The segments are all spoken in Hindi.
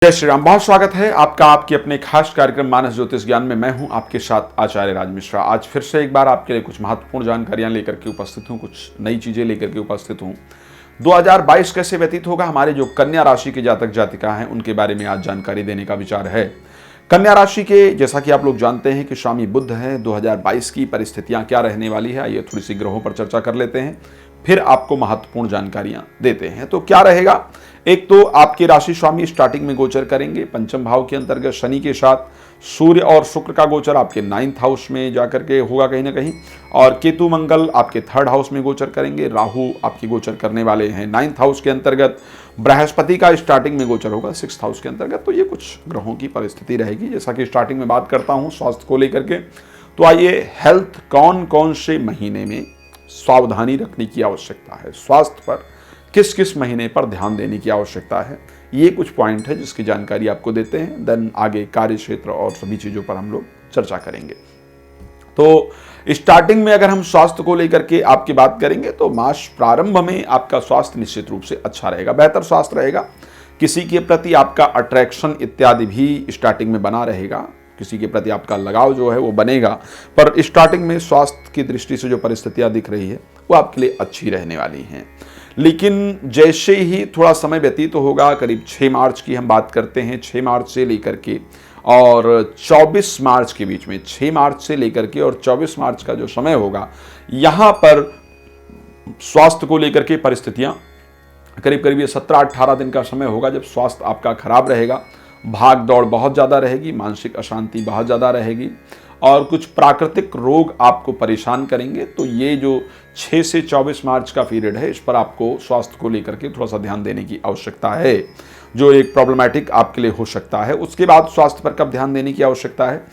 जय श्री राम। बहुत स्वागत है आपका आपके अपने खास कार्यक्रम मानस ज्योतिष ज्ञान में। मैं हूं आपके साथ आचार्य राज मिश्रा। आज फिर से एक बार आपके लिए कुछ महत्वपूर्ण जानकारियां लेकर के उपस्थित हूं, कुछ नई चीजें लेकर के उपस्थित हूं। 2022 कैसे व्यतीत होगा, हमारे जो कन्या राशि के जातक जातिका हैं उनके बारे में आज जानकारी देने का विचार है। कन्या राशि के, जैसा कि आप लोग जानते हैं कि स्वामी बुध हैं, 2022 की परिस्थितियां क्या रहने वाली है, आइए थोड़ी सी ग्रहों पर चर्चा कर लेते हैं, फिर आपको महत्वपूर्ण जानकारियां देते हैं। तो क्या रहेगा, एक तो आपकी राशि स्वामी स्टार्टिंग में गोचर करेंगे पंचम भाव के अंतर्गत शनि के साथ। सूर्य और शुक्र का गोचर आपके 9th हाउस में जाकर के होगा कहीं ना कहीं, और केतु मंगल आपके 3rd हाउस में गोचर करेंगे। राहु आपकी गोचर करने वाले हैं 9th हाउस के अंतर्गत। बृहस्पति का स्टार्टिंग में गोचर होगा 6th हाउस के अंतर्गत। तो ये कुछ ग्रहों की परिस्थिति रहेगी। जैसा कि स्टार्टिंग में बात करता हूँ स्वास्थ्य को लेकर के, तो आइए हेल्थ, कौन कौन से महीने में सावधानी रखने की आवश्यकता है, स्वास्थ्य पर किस किस महीने पर ध्यान देने की आवश्यकता है, ये कुछ पॉइंट है जिसकी जानकारी आपको देते हैं। देन आगे कार्य क्षेत्र और सभी चीज़ों पर हम लोग चर्चा करेंगे। तो स्टार्टिंग में अगर हम स्वास्थ्य को लेकर के आपकी बात करेंगे तो मास प्रारंभ में आपका स्वास्थ्य निश्चित रूप से अच्छा रहेगा, बेहतर स्वास्थ्य रहेगा। किसी के प्रति आपका अट्रैक्शन इत्यादि भी स्टार्टिंग में बना रहेगा, किसी के प्रति आपका लगाव जो है वो बनेगा। पर स्टार्टिंग में स्वास्थ्य की दृष्टि से जो परिस्थितियां दिख रही है वो आपके लिए अच्छी रहने वाली हैं। लेकिन जैसे ही थोड़ा समय व्यतीत होगा, करीब 6 मार्च की हम बात करते हैं, 6 मार्च से लेकर के और 24 मार्च के बीच में, 6 मार्च से लेकर के और 24 मार्च का जो समय होगा, यहाँ पर स्वास्थ्य को लेकर के परिस्थितियां करीब करीब ये 17-18 दिन का समय होगा जब स्वास्थ्य आपका खराब रहेगा। भाग दौड़ बहुत ज़्यादा रहेगी, मानसिक अशांति बहुत ज़्यादा रहेगी और कुछ प्राकृतिक रोग आपको परेशान करेंगे। तो ये जो 6 से 24 मार्च का पीरियड है, इस पर आपको स्वास्थ्य को लेकर के थोड़ा सा ध्यान देने की आवश्यकता है, जो एक प्रॉब्लमैटिक आपके लिए हो सकता है। उसके बाद स्वास्थ्य पर कब ध्यान देने की आवश्यकता है,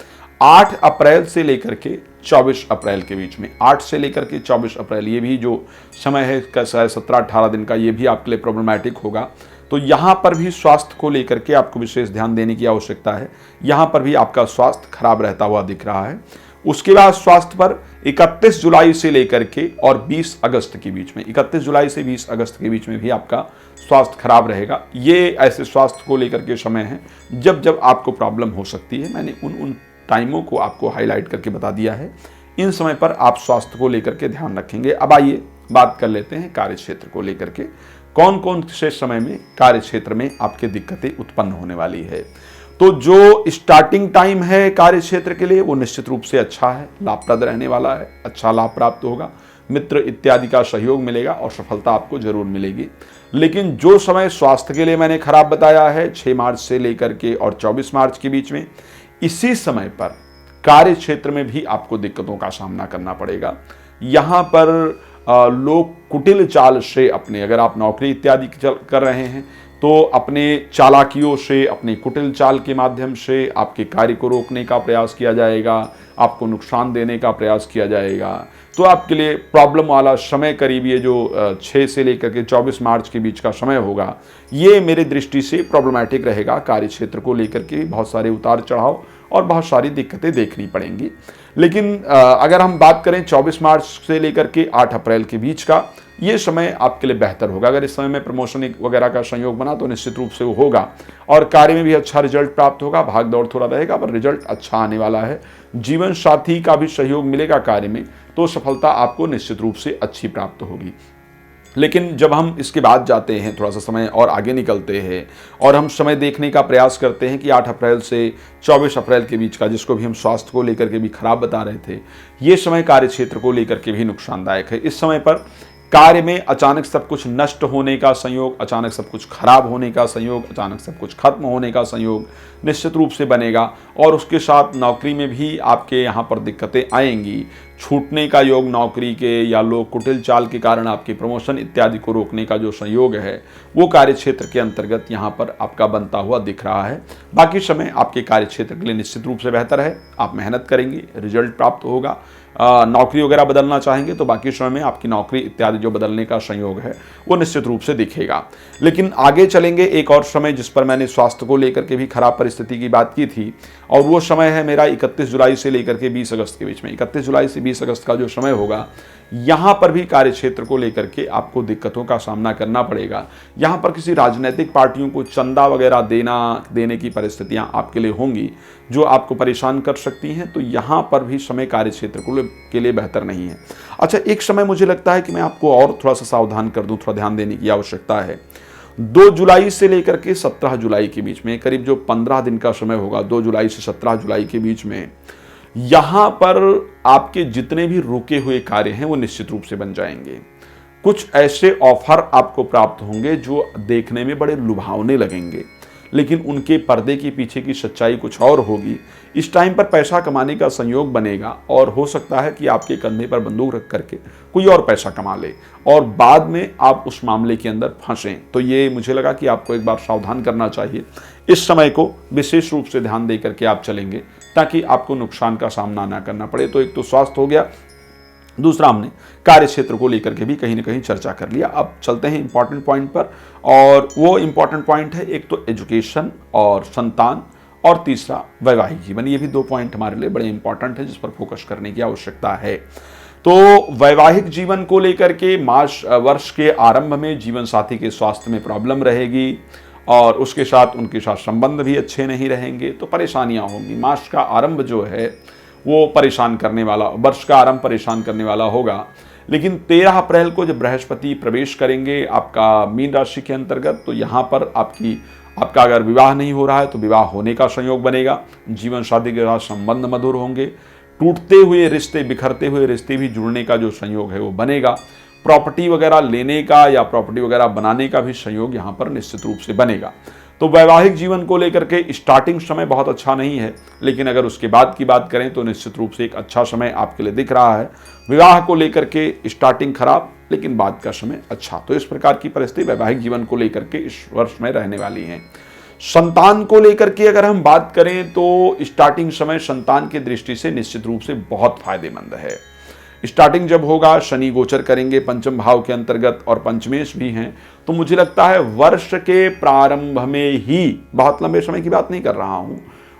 8 अप्रैल से लेकर के 24 अप्रैल के बीच में, 8 से लेकर के 24 अप्रैल, ये भी जो समय है 17-18 दिन का, ये भी आपके लिए प्रॉब्लमैटिक होगा। तो यहाँ पर भी स्वास्थ्य को लेकर के आपको विशेष ध्यान देने की आवश्यकता है। यहाँ पर भी आपका स्वास्थ्य खराब रहता हुआ दिख रहा है। उसके बाद स्वास्थ्य पर 31 जुलाई से लेकर के और 20 अगस्त के बीच में, 31 जुलाई से 20 अगस्त के बीच में भी आपका स्वास्थ्य खराब रहेगा। ये ऐसे स्वास्थ्य को लेकर के समय है जब जब आपको प्रॉब्लम हो सकती है। मैंने उन टाइमों को आपको हाईलाइट करके बता दिया है। इन समय पर आप स्वास्थ्य को लेकर के ध्यान रखेंगे। अब आइए बात कर लेते हैं कार्य क्षेत्र को लेकर के, कौन कौन से समय में कार्य क्षेत्र में आपके दिक्कतें उत्पन्न होने वाली है। तो जो स्टार्टिंग टाइम है कार्य क्षेत्र के लिए वो निश्चित रूप से अच्छा है, लाभप्रद रहने वाला है, अच्छा लाभ प्राप्त होगा, मित्र इत्यादि का सहयोग मिलेगा और सफलता आपको जरूर मिलेगी। लेकिन जो समय स्वास्थ्य के लिए मैंने खराब बताया है 6 मार्च से लेकर के और 24 मार्च के बीच में, इसी समय पर कार्य क्षेत्र में भी आपको दिक्कतों का सामना करना पड़ेगा। यहाँ पर लोग कुटिल चाल से अपने, अगर आप नौकरी इत्यादि कर रहे हैं तो अपने चालाकियों से, अपने कुटिल चाल के माध्यम से आपके कार्य को रोकने का प्रयास किया जाएगा, आपको नुकसान देने का प्रयास किया जाएगा। तो आपके लिए प्रॉब्लम वाला समय करीब ये जो 6 से लेकर के 24 मार्च के बीच का समय होगा, ये मेरे दृष्टि से प्रॉब्लमैटिक रहेगा। कार्य क्षेत्र को लेकर के बहुत सारे उतार चढ़ाव और बहुत सारी दिक्कतें देखनी पड़ेंगी। लेकिन अगर हम बात करें 24 मार्च से लेकर के 8 अप्रैल के बीच का, ये समय आपके लिए बेहतर होगा। अगर इस समय में प्रमोशन वगैरह का संयोग बना तो निश्चित रूप से वो होगा और कार्य में भी अच्छा रिजल्ट प्राप्त होगा। भाग दौड़ थोड़ा रहेगा पर रिजल्ट अच्छा आने वाला है। जीवन साथी का भी सहयोग मिलेगा कार्य में, तो सफलता आपको निश्चित रूप से अच्छी प्राप्त होगी। लेकिन जब हम इसके बाद जाते हैं, थोड़ा सा समय और आगे निकलते हैं और हम समय देखने का प्रयास करते हैं कि 8 अप्रैल से 24 अप्रैल के बीच का, जिसको भी हम स्वास्थ्य को लेकर के भी खराब बता रहे थे, ये समय कार्य क्षेत्र को लेकर के भी नुकसानदायक है। इस समय पर कार्य में अचानक सब कुछ नष्ट होने का संयोग, अचानक सब कुछ खराब होने का संयोग, अचानक सब कुछ खत्म होने का संयोग निश्चित रूप से बनेगा और उसके साथ नौकरी में भी आपके यहाँ पर दिक्कतें आएंगी। छूटने का योग नौकरी के, या लोग कुटिल चाल के कारण आपके प्रमोशन इत्यादि को रोकने का जो संयोग है वो कार्य क्षेत्र के अंतर्गत यहाँ पर आपका बनता हुआ दिख रहा है। बाकी समय आपके कार्य क्षेत्र के लिए निश्चित रूप से बेहतर है। आप मेहनत करेंगे, रिजल्ट प्राप्त होगा, नौकरी वगैरह बदलना चाहेंगे तो बाकी समय में आपकी नौकरी इत्यादि जो बदलने का संयोग है वो निश्चित रूप से दिखेगा। लेकिन आगे चलेंगे एक और समय जिस पर मैंने स्वास्थ्य को लेकर के भी खराब परिस्थिति की बात की थी, और वो समय है मेरा 31 जुलाई से लेकर के 20 अगस्त के बीच में। 31 जुलाई से 20 अगस्त का जो समय होगा, यहाँ पर भी कार्य क्षेत्र को लेकर के आपको दिक्कतों का सामना करना पड़ेगा। यहाँ पर किसी राजनीतिक पार्टियों को चंदा वगैरह देने की परिस्थितियाँ आपके लिए होंगी जो आपको परेशान कर सकती हैं। तो यहाँ पर भी समय कार्य क्षेत्र के लिए बेहतर नहीं है। अच्छा, एक समय मुझे लगता है कि मैं आपको और थोड़ा सा सावधान कर दूं, थोड़ा ध्यान देने की आवश्यकता है। 2 जुलाई से लेकर के 17 जुलाई के बीच में करीब जो 15 दिन का समय होगा, 2 जुलाई से 17 जुलाई के बीच में, यहां पर आपके जितने भी रुके हुए कार्य हैं वो निश्चित रूप से बन जाएंगे। कुछ ऐसे ऑफर आपको प्राप्त होंगे जो देखने में बड़े लुभावने लगेंगे, लेकिन उनके पर्दे के पीछे की सच्चाई कुछ और होगी। इस टाइम पर पैसा कमाने का संयोग बनेगा और हो सकता है कि आपके कंधे पर बंदूक रख करके कोई और पैसा कमा ले और बाद में आप उस मामले के अंदर फंसें। तो ये मुझे लगा कि आपको एक बार सावधान करना चाहिए। इस समय को विशेष रूप से ध्यान दे करके आप चलेंगे ताकि आपको नुकसान का सामना ना करना पड़े। तो एक तो स्वास्थ्य हो गया, दूसरा हमने कार्य क्षेत्र को लेकर के भी कहीं ना कहीं चर्चा कर लिया। अब चलते हैं इंपॉर्टेंट पॉइंट पर, और वो इंपॉर्टेंट पॉइंट है एक तो एजुकेशन और संतान, और तीसरा वैवाहिक जीवन। ये भी 2 पॉइंट हमारे लिए बड़े इंपॉर्टेंट है जिस पर फोकस करने की आवश्यकता है। तो वैवाहिक जीवन को लेकर के वर्ष के आरंभ में जीवन साथी के स्वास्थ्य में प्रॉब्लम रहेगी और उसके साथ उनके साथ संबंध भी अच्छे नहीं रहेंगे, तो परेशानियां होंगी। मास का आरंभ जो है वो परेशान करने वाला, वर्ष का आरंभ परेशान करने वाला होगा। लेकिन 13 अप्रैल को जब बृहस्पति प्रवेश करेंगे आपका मीन राशि के अंतर्गत, तो यहाँ पर आपका अगर विवाह नहीं हो रहा है तो विवाह होने का संयोग बनेगा। जीवन साथी के साथ संबंध मधुर होंगे। टूटते हुए रिश्ते, बिखरते हुए रिश्ते भी जुड़ने का जो संयोग है वो बनेगा। प्रॉपर्टी वगैरह लेने का या प्रॉपर्टी वगैरह बनाने का भी संयोग यहाँ पर निश्चित रूप से बनेगा। तो वैवाहिक जीवन को लेकर के स्टार्टिंग समय बहुत अच्छा नहीं है, लेकिन अगर उसके बाद की बात करें तो निश्चित रूप से एक अच्छा समय आपके लिए दिख रहा है। विवाह को लेकर के स्टार्टिंग खराब, लेकिन बाद का समय अच्छा। तो इस प्रकार की परिस्थिति वैवाहिक जीवन को लेकर के इस वर्ष में रहने वाली है। संतान को लेकर के अगर हम बात करें तो स्टार्टिंग समय संतान की दृष्टि से निश्चित रूप से बहुत फायदेमंद है। स्टार्टिंग जब होगा, शनि गोचर करेंगे पंचम भाव के अंतर्गत और पंचमेश भी हैं, तो मुझे लगता है वर्ष के प्रारंभ में ही, बहुत लंबे समय की बात नहीं कर रहा हूं,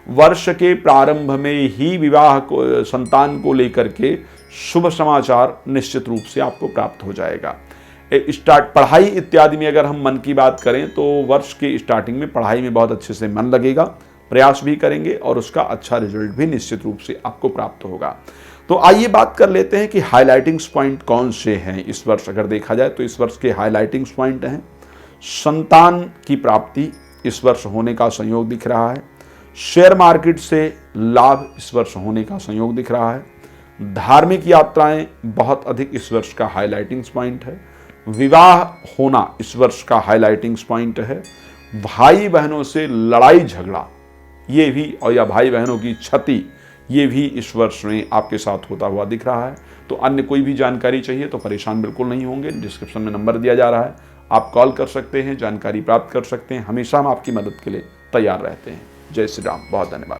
वर्ष के प्रारंभ में ही विवाह को, संतान को लेकर के शुभ समाचार निश्चित रूप से आपको प्राप्त हो जाएगा। पढ़ाई इत्यादि में अगर हम मन की बात करें तो वर्ष के स्टार्टिंग में पढ़ाई में बहुत अच्छे से मन लगेगा, प्रयास भी करेंगे और उसका अच्छा रिजल्ट भी निश्चित रूप से आपको प्राप्त होगा। तो आइए बात कर लेते हैं कि हाइलाइटिंग्स पॉइंट कौन से हैं इस वर्ष। अगर देखा जाए तो इस वर्ष के हाइलाइटिंग्स पॉइंट हैं, संतान की प्राप्ति इस वर्ष होने का संयोग दिख रहा है। शेयर मार्केट से लाभ इस वर्ष होने का संयोग दिख रहा है। धार्मिक यात्राएं बहुत अधिक इस वर्ष का हाइलाइटिंग्स पॉइंट है। विवाह होना इस वर्ष का हाइलाइटिंग्स पॉइंट है। भाई बहनों से लड़ाई झगड़ा ये भी, और या भाई बहनों की क्षति, ये भी इस वर्ष में आपके साथ होता हुआ दिख रहा है। तो अन्य कोई भी जानकारी चाहिए तो परेशान बिल्कुल नहीं होंगे। डिस्क्रिप्शन में नंबर दिया जा रहा है, आप कॉल कर सकते हैं, जानकारी प्राप्त कर सकते हैं। हमेशा हम आपकी मदद के लिए तैयार रहते हैं। जय श्री राम, बहुत धन्यवाद।